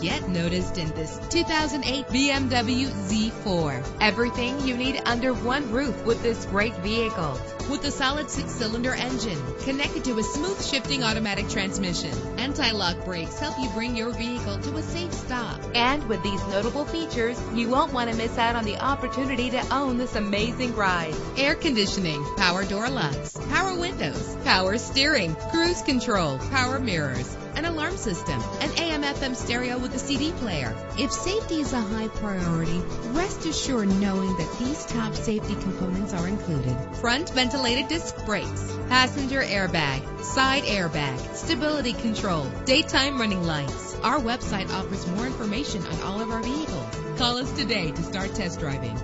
get noticed in this 2008 BMW Z4. Everything you need under one roof with this great vehicle. With a solid 6-cylinder engine connected to a smooth shifting automatic transmission, anti-lock brakes help you bring your vehicle to a safe stop. And with these notable features, you won't want to miss out on the opportunity to own this amazing ride. Air conditioning, power door locks, power windows, power steering, cruise control, power mirrors, an alarm system, an AM/FM stereo with a CD player. If safety is a high priority, rest assured knowing that these top safety components are included. Front ventilated disc brakes, passenger airbag, side airbag, stability control, daytime running lights. Our website offers more information on all of our vehicles. Call us today to start test driving.